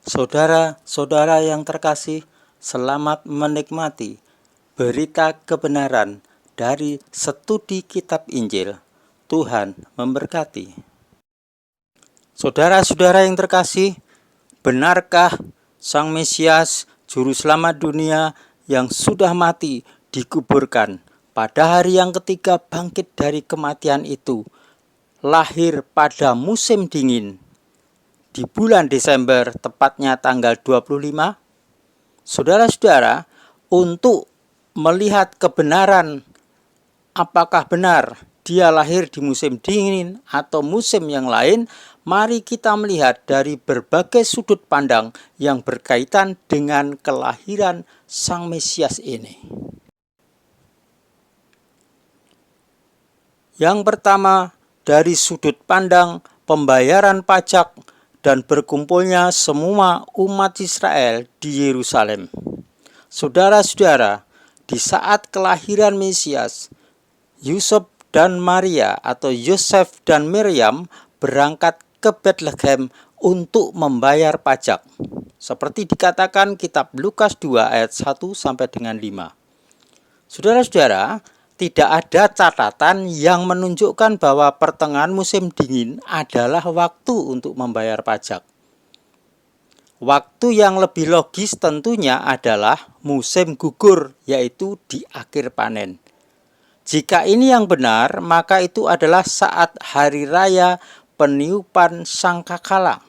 Saudara-saudara yang terkasih, selamat menikmati berita kebenaran dari studi Kitab Injil. Tuhan memberkati. Saudara-saudara yang terkasih, benarkah Sang Mesias, Juru Selamat dunia yang sudah mati dikuburkan pada hari yang ketiga bangkit dari kematian itu, lahir pada musim dingin di bulan Desember, tepatnya tanggal 25? Saudara-saudara, untuk melihat kebenaran apakah benar dia lahir di musim dingin atau musim yang lain, mari kita melihat dari berbagai sudut pandang yang berkaitan dengan kelahiran Sang Mesias ini. Yang pertama, dari sudut pandang pembayaran pajak dan berkumpulnya semua umat Israel di Yerusalem. Saudara-saudara, di saat kelahiran Mesias, Yusuf dan Maria atau Yosef dan Miriam berangkat ke Bethlehem untuk membayar pajak. Seperti dikatakan kitab Lukas 2 ayat 1 sampai dengan 5. Saudara-saudara, tidak ada catatan yang menunjukkan bahwa pertengahan musim dingin adalah waktu untuk membayar pajak. Waktu yang lebih logis tentunya adalah musim gugur, yaitu di akhir panen. Jika ini yang benar, maka itu adalah saat hari raya peniupan sangkakala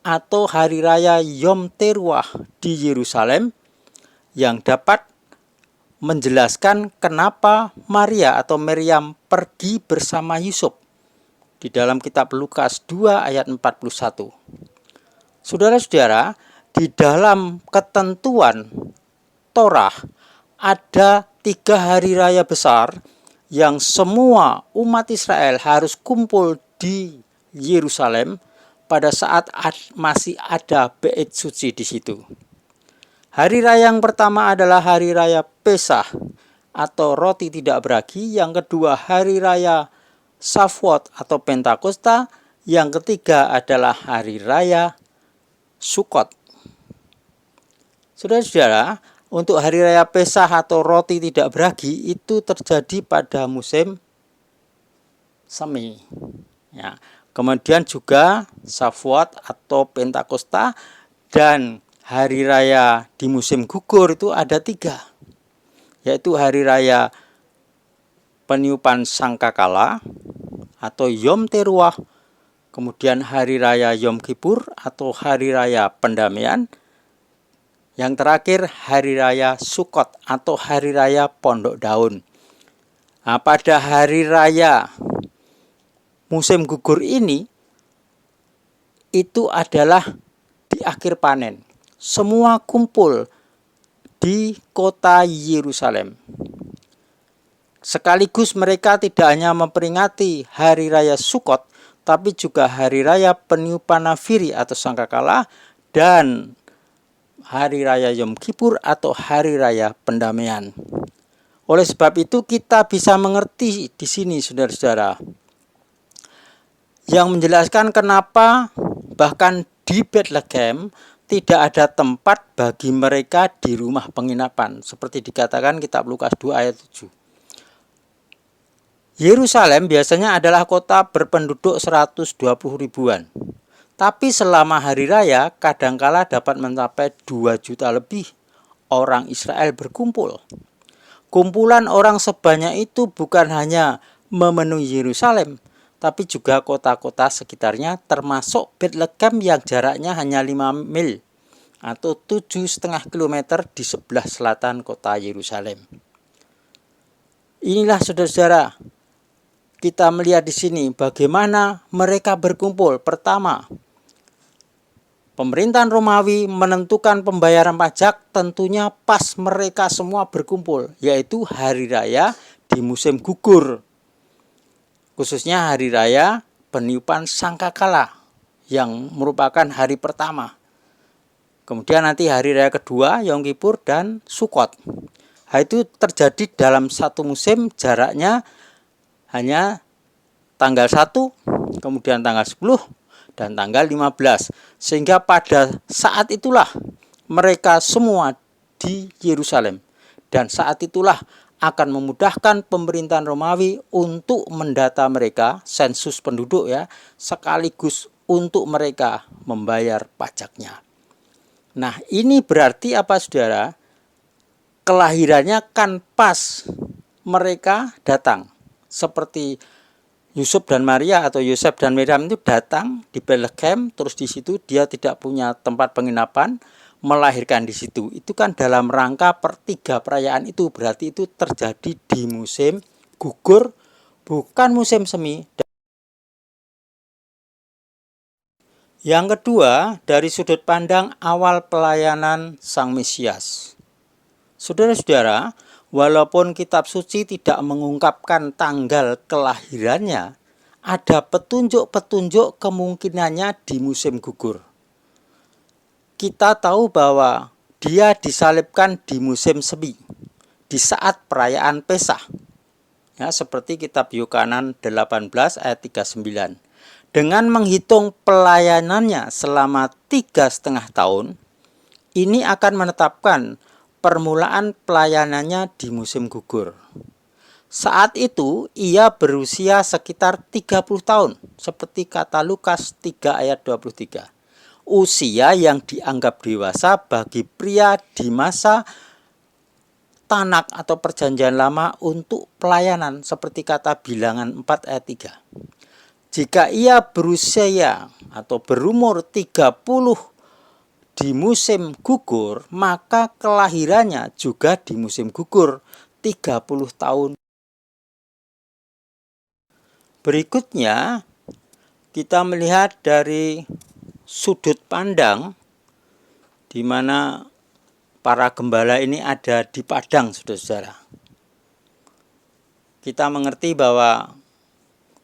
atau hari raya Yom Teruah di Yerusalem, yang dapat menjelaskan kenapa Maria atau Miriam pergi bersama Yusuf di dalam kitab Lukas 2 ayat 41. Saudara-saudara, di dalam ketentuan Torah ada 3 hari raya besar yang semua umat Israel harus kumpul di Yerusalem pada saat masih ada Bait Suci di situ. Hari raya yang pertama adalah hari raya Pesah atau roti tidak beragi, yang kedua hari raya Shavuot atau Pentakosta, yang ketiga adalah hari raya Sukkot. Saudara-saudara, untuk hari raya Pesah atau roti tidak beragi itu terjadi pada musim semi. Ya. Kemudian juga Shavuot atau Pentakosta dan hari raya di musim gugur itu ada 3, yaitu hari raya peniupan sangkakala atau Yom Teruah, kemudian hari raya Yom Kippur atau hari raya pendamaian, yang terakhir hari raya Sukkot atau hari raya pondok daun. Nah, pada hari raya musim gugur ini itu adalah di akhir panen. Semua kumpul di kota Yerusalem. Sekaligus mereka tidak hanya memperingati hari raya Sukkot, tapi juga hari raya peniupan nafiri atau sangkakala dan hari raya Yom Kippur atau hari raya pendamaian. Oleh sebab itu kita bisa mengerti di sini saudara-saudara, yang menjelaskan kenapa bahkan di Bethlehem tidak ada tempat bagi mereka di rumah penginapan, seperti dikatakan kitab Lukas 2 ayat 7. Yerusalem biasanya adalah kota berpenduduk 120 ribuan. Tapi selama hari raya kadangkala dapat mencapai 2 juta lebih orang Israel berkumpul. Kumpulan orang sebanyak itu bukan hanya memenuhi Yerusalem, tapi juga kota-kota sekitarnya, termasuk Bethlehem yang jaraknya hanya 5 mil atau 7,5 km di sebelah selatan kota Yerusalem. Inilah saudara-saudara, kita melihat di sini bagaimana mereka berkumpul. Pertama, pemerintahan Romawi menentukan pembayaran pajak tentunya pas mereka semua berkumpul, yaitu hari raya di musim gugur. Khususnya hari raya peniupan sangkakala yang merupakan hari pertama. Kemudian nanti hari raya kedua, Yom Kippur dan Sukkot. Itu terjadi dalam satu musim, jaraknya hanya tanggal 1, kemudian tanggal 10, dan tanggal 15. Sehingga pada saat itulah mereka semua di Yerusalem. Dan saat itulah akan memudahkan pemerintahan Romawi untuk mendata mereka, sensus penduduk ya, sekaligus untuk mereka membayar pajaknya. Nah, ini berarti apa saudara? Kelahirannya kan pas mereka datang. Seperti Yusuf dan Maria atau Yosef dan Miriam itu datang di Bethlehem, terus di situ dia tidak punya tempat penginapan, melahirkan di situ. Itu kan dalam rangka tiga perayaan itu, berarti itu terjadi di musim gugur, bukan musim semi. Yang kedua, dari sudut pandang awal pelayanan Sang Mesias. Saudara-saudara, walaupun kitab suci tidak mengungkapkan tanggal kelahirannya, ada petunjuk-petunjuk kemungkinannya di musim gugur. Kita tahu bahwa dia disalibkan di musim semi, di saat perayaan Pesa. Ya, seperti kitab Yohanes 18 ayat 39. Dengan menghitung pelayanannya selama 3,5 tahun, ini akan menetapkan permulaan pelayanannya di musim gugur. Saat itu ia berusia sekitar 30 tahun, seperti kata Lukas 3 ayat 23. Usia yang dianggap dewasa bagi pria di masa Tanak atau perjanjian lama untuk pelayanan, seperti kata Bilangan 4 ayat 3. Jika ia berusia atau berumur 30 di musim gugur, maka kelahirannya juga di musim gugur, 30 tahun. Berikutnya, kita melihat dari sudut pandang di mana para gembala ini ada di padang, saudara-saudara. Kita mengerti bahwa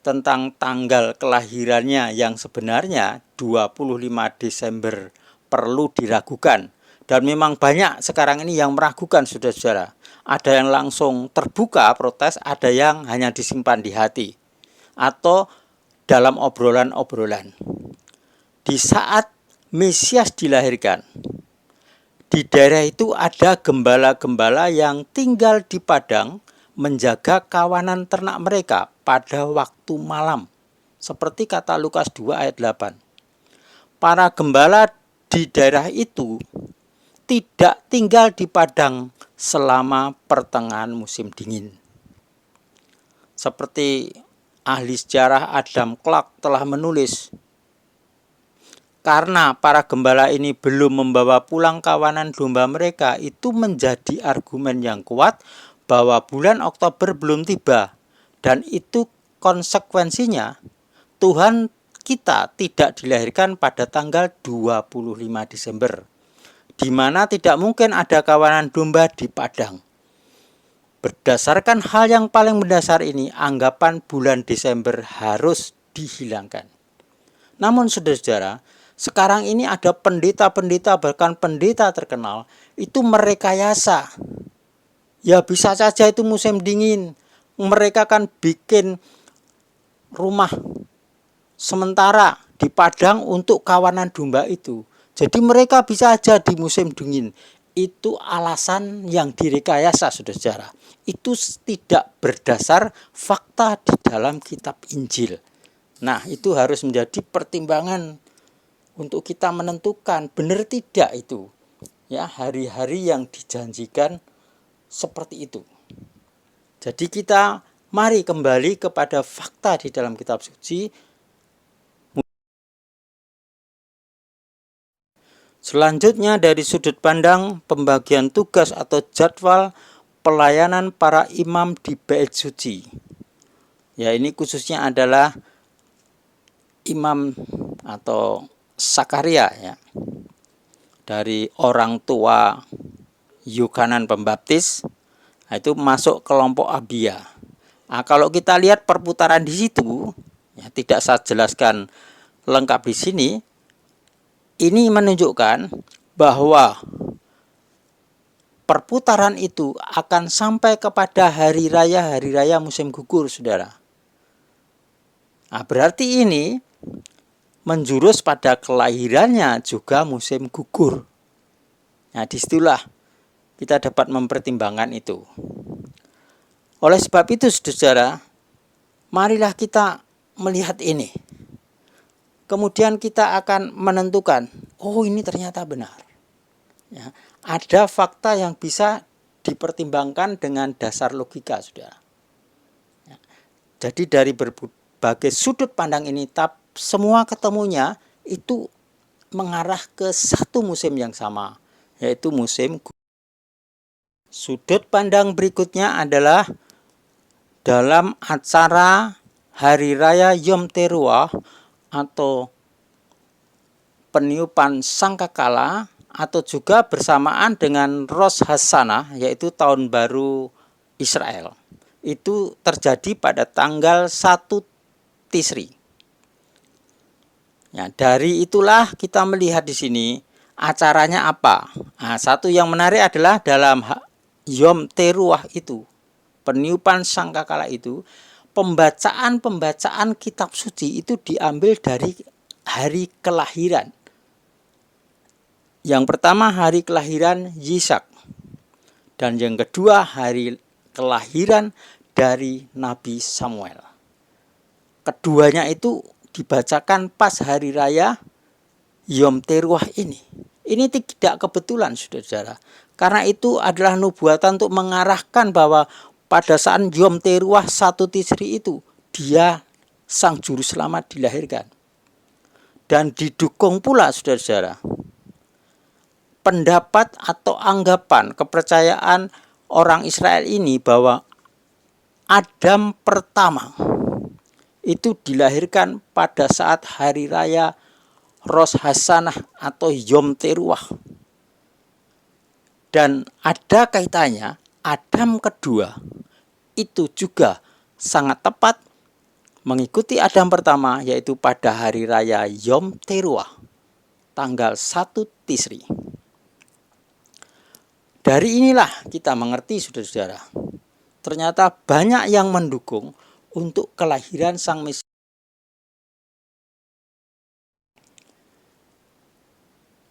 tentang tanggal kelahirannya yang sebenarnya 25 Desember perlu diragukan, dan memang banyak sekarang ini yang meragukan, saudara-saudara. Ada yang langsung terbuka protes, ada yang hanya disimpan di hati atau dalam obrolan-obrolan. Di saat Mesias dilahirkan, di daerah itu ada gembala-gembala yang tinggal di padang menjaga kawanan ternak mereka pada waktu malam, seperti kata Lukas 2 ayat 8. Para gembala di daerah itu tidak tinggal di padang selama pertengahan musim dingin. Seperti ahli sejarah Adam Clarke telah menulis, karena para gembala ini belum membawa pulang kawanan domba mereka, itu menjadi argumen yang kuat bahwa bulan Oktober belum tiba, dan itu konsekuensinya Tuhan kita tidak dilahirkan pada tanggal 25 Desember, di mana tidak mungkin ada kawanan domba di padang. Berdasarkan hal yang paling mendasar ini, anggapan bulan Desember harus dihilangkan. Namun saudara-saudara, sekarang ini ada pendeta-pendeta, bahkan pendeta terkenal, itu merekayasa. Ya bisa saja itu musim dingin. Mereka kan bikin rumah sementara di padang untuk kawanan domba itu. Jadi mereka bisa aja di musim dingin. Itu alasan yang direkayasa, saudara-saudara. Itu tidak berdasar fakta di dalam kitab Injil. Nah, itu harus menjadi pertimbangan untuk kita menentukan benar tidak itu. Ya, hari-hari yang dijanjikan seperti itu. Jadi kita mari kembali kepada fakta di dalam kitab suci. Selanjutnya dari sudut pandang pembagian tugas atau jadwal pelayanan para imam di bait suci. Ya, ini khususnya adalah imam atau Sakaria ya. Dari orang tua Yohanes Pembaptis, itu masuk kelompok Abia. Nah, kalau kita lihat perputaran di situ, ya, tidak saya jelaskan lengkap di sini. Ini menunjukkan bahwa perputaran itu akan sampai kepada hari raya musim gugur, saudara. Nah, berarti ini menjurus pada kelahirannya juga musim gugur. Nah, disitulah kita dapat mempertimbangkan itu. Oleh sebab itu, saudara, marilah kita melihat ini. Kemudian kita akan menentukan, oh ini ternyata benar. Ya, ada fakta yang bisa dipertimbangkan dengan dasar logika, saudara. Ya, jadi dari berbagai sudut pandang ini, semua ketemunya itu mengarah ke satu musim yang sama, yaitu musim gugur. Sudut pandang berikutnya adalah dalam acara Hari Raya Yom Teruah atau peniupan sangkakala atau juga bersamaan dengan Rosh Hashanah, yaitu tahun baru Israel. Itu terjadi pada tanggal 1 Tisri. Ya, dari itulah kita melihat di sini acaranya apa. Nah, satu yang menarik adalah dalam Yom Teruah itu, peniupan sangkakala itu, pembacaan kitab suci itu diambil dari hari kelahiran. Yang pertama hari kelahiran Yisak, dan yang kedua hari kelahiran dari Nabi Samuel. Keduanya itu dibacakan pas hari raya Yom Teruah ini. Ini tidak kebetulan, saudara-saudara. Karena itu adalah nubuatan untuk mengarahkan bahwa pada saat Yom Teruah 1 Tisri itu, dia sang juru selamat dilahirkan. Dan didukung pula, saudara-saudara, pendapat atau anggapan kepercayaan orang Israel ini bahwa Adam pertama itu dilahirkan pada saat hari raya Rosh Hashanah atau Yom Teruah. Dan ada kaitannya, Adam kedua itu juga sangat tepat mengikuti Adam pertama, yaitu pada hari raya Yom Teruah, tanggal 1 Tisri. Dari inilah kita mengerti, saudara-saudara, ternyata banyak yang mendukung untuk kelahiran Sang Mesias.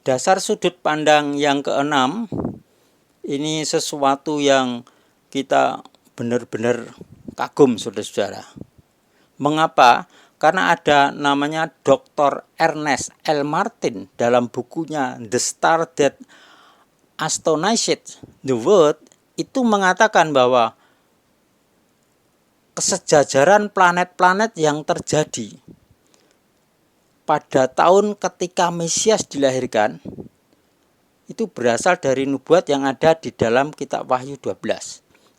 Dasar sudut pandang yang keenam, ini sesuatu yang kita benar-benar kagum, saudara-saudara. Mengapa? Karena ada namanya Dr. Ernest L. Martin dalam bukunya The Star That Astonished the World itu mengatakan bahwa kesejajaran planet-planet yang terjadi pada tahun ketika Mesias dilahirkan itu berasal dari nubuat yang ada di dalam kitab Wahyu 12.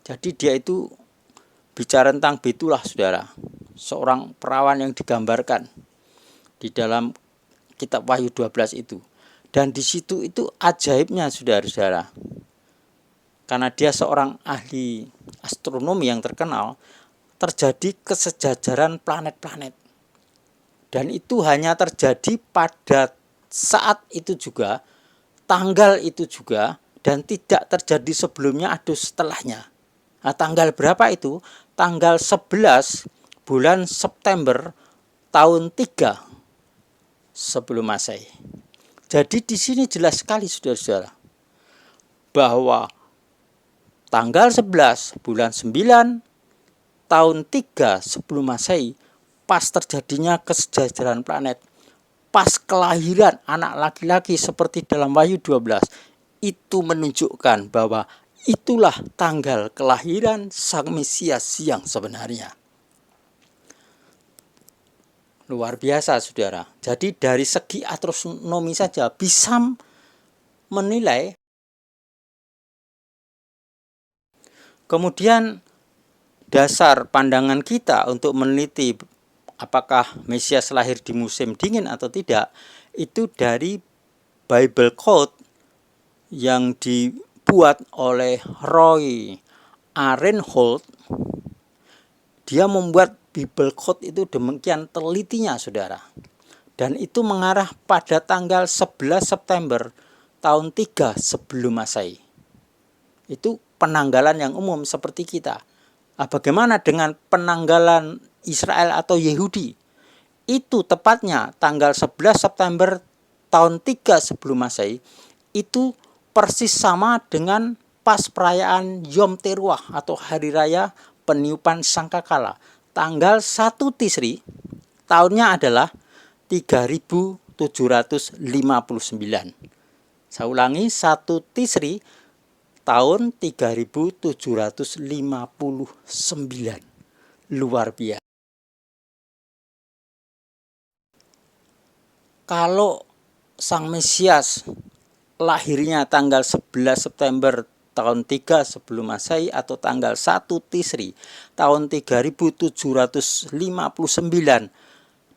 Jadi dia itu bicara tentang Betullah, saudara, seorang perawan yang digambarkan di dalam kitab Wahyu 12 itu. Dan di situ itu ajaibnya, saudara-saudara, karena dia seorang ahli astronomi yang terkenal, terjadi kesejajaran planet-planet. Dan itu hanya terjadi pada saat itu juga, tanggal itu juga, dan tidak terjadi sebelumnya atau setelahnya. Nah, tanggal berapa itu? Tanggal 11 bulan September tahun 3 sebelum Masehi. Jadi di sini jelas sekali, saudara-saudara, bahwa tanggal 11 bulan 9 tahun 3 sebelum Masehi, pas terjadinya kesejajaran planet, pas kelahiran anak laki-laki seperti dalam Wahyu 12, itu menunjukkan bahwa itulah tanggal kelahiran Sang Mesias yang sebenarnya. Luar biasa, saudara. Jadi dari segi astronomi saja bisa menilai. Kemudian dasar pandangan kita untuk meneliti apakah Mesias lahir di musim dingin atau tidak, itu dari Bible Code yang dibuat oleh Roy Arenholt. Dia membuat Bible Code itu demikian telitinya, saudara. Dan itu mengarah pada tanggal 11 September tahun 3 sebelum Masehi. Itu penanggalan yang umum seperti kita. Nah, bagaimana dengan penanggalan Israel atau Yahudi? itu tepatnya tanggal 11 September tahun 3 sebelum Masehi, itu persis sama dengan pas perayaan Yom Teruah atau hari raya peniupan sangkakala. Tanggal 1 Tisri, tahunnya adalah 3759. Saya ulangi, 1 Tisri tahun 3759. Luar biasa. Kalau Sang Mesias lahirnya tanggal 11 September tahun 3 sebelum Masehi atau tanggal 1 Tisri tahun 3759,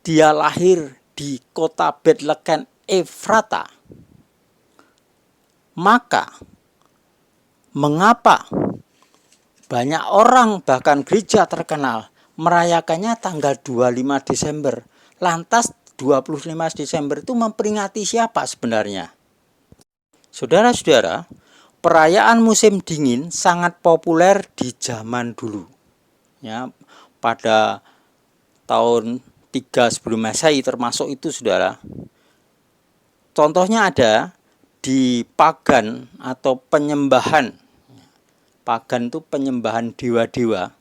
dia lahir di kota Bethlehem Efrata. Maka mengapa banyak orang bahkan gereja terkenal merayakannya tanggal 25 Desember? Lantas 25 Desember itu memperingati siapa sebenarnya? Saudara-saudara, perayaan musim dingin sangat populer di zaman dulu. Ya, pada tahun 3 sebelum Masehi termasuk itu, saudara. Contohnya ada di pagan atau penyembahan. Pagan itu penyembahan dewa-dewa,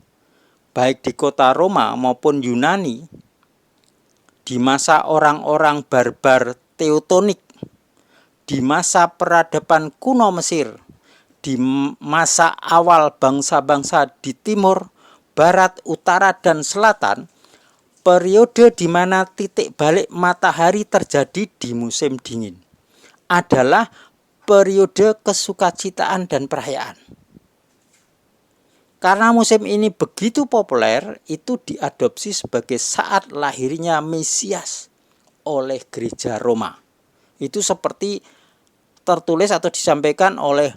baik di kota Roma maupun Yunani. Di masa orang-orang barbar Teutonik, di masa peradaban kuno Mesir, di masa awal bangsa-bangsa di timur, barat, utara, dan selatan, periode di mana titik balik matahari terjadi di musim dingin adalah periode kesukacitaan dan perayaan. Karena musim ini begitu populer, itu diadopsi sebagai saat lahirnya Mesias oleh gereja Roma. Itu seperti tertulis atau disampaikan oleh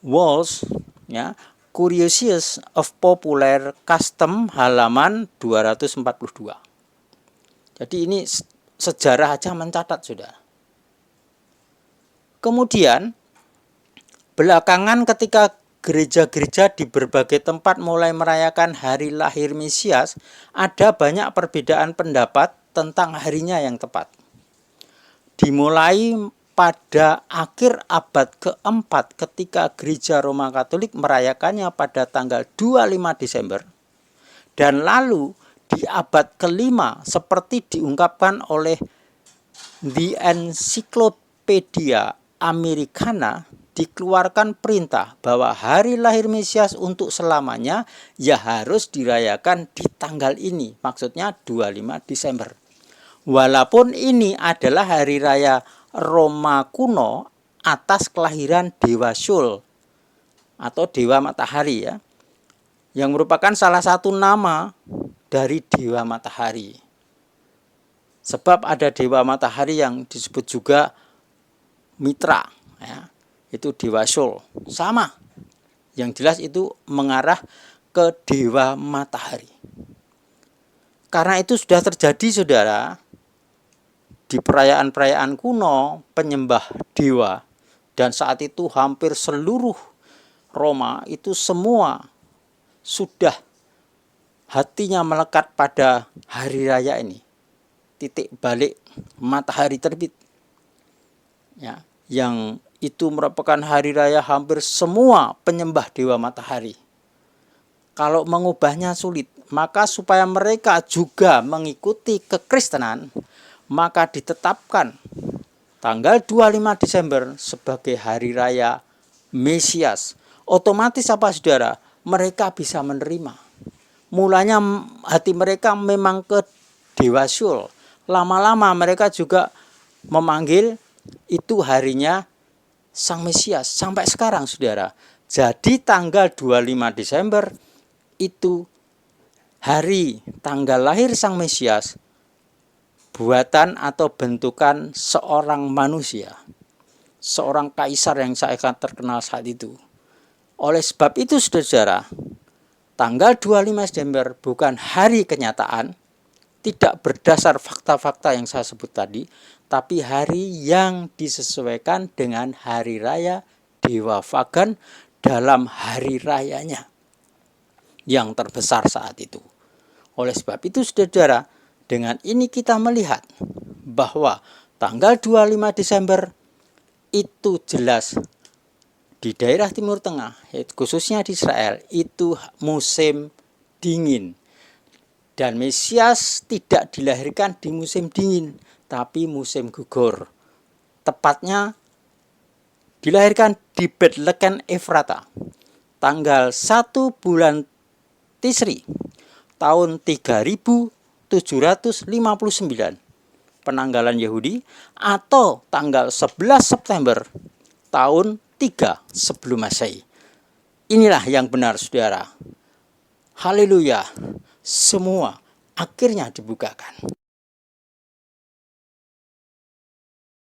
Walsh, ya, Curiosities of Popular Custom halaman 242. Jadi ini sejarah aja mencatat, sudah. Kemudian belakangan ketika gereja-gereja di berbagai tempat mulai merayakan hari lahir Mesias, ada banyak perbedaan pendapat tentang harinya yang tepat. Dimulai pada akhir abad keempat ketika gereja Roma Katolik merayakannya pada tanggal 25 Desember. Dan lalu di abad kelima seperti diungkapkan oleh The Encyclopedia Americana, dikeluarkan perintah bahwa hari lahir Mesias untuk selamanya ya harus dirayakan di tanggal ini, maksudnya 25 Desember. Walaupun ini adalah hari raya Roma kuno atas kelahiran Dewa Sol atau Dewa Matahari, ya, yang merupakan salah satu nama dari Dewa Matahari. Sebab ada Dewa Matahari yang disebut juga Mitra, ya, itu Dewa Sol. Sama, yang jelas itu mengarah ke Dewa Matahari. Karena itu sudah terjadi, saudara, di perayaan-perayaan kuno penyembah dewa, dan saat itu hampir seluruh Roma itu semua sudah hatinya melekat pada hari raya ini, titik balik matahari terbit, ya, yang itu merupakan hari raya hampir semua penyembah dewa matahari. Kalau mengubahnya sulit, maka supaya mereka juga mengikuti kekristenan, maka ditetapkan tanggal 25 Desember sebagai hari raya Mesias. Otomatis apa, saudara? Mereka bisa menerima. Mulanya hati mereka memang ke Dewa Sol. Lama-lama mereka juga memanggil itu harinya Sang Mesias sampai sekarang, saudara. Jadi tanggal 25 Desember itu hari tanggal lahir Sang Mesias, buatan atau bentukan seorang manusia, seorang kaisar yang sangat terkenal saat itu. Oleh sebab itu, saudara, tanggal 25 Desember bukan hari kenyataan, tidak berdasar fakta-fakta yang saya sebut tadi, tapi hari yang disesuaikan dengan hari raya Dewa Pagan dalam hari rayanya yang terbesar saat itu. Oleh sebab itu, saudara, Dengan ini kita melihat bahwa tanggal 25 Desember itu jelas di daerah Timur Tengah, khususnya di Israel, itu musim dingin. Dan Mesias tidak dilahirkan di musim dingin, tapi musim gugur. Tepatnya dilahirkan di Bethlehem Efrata, tanggal 1 bulan Tisri, tahun 3759 penanggalan Yahudi, atau tanggal 11 September tahun 3 sebelum Masehi. Inilah yang benar, saudara. Haleluya. Semua akhirnya dibukakan.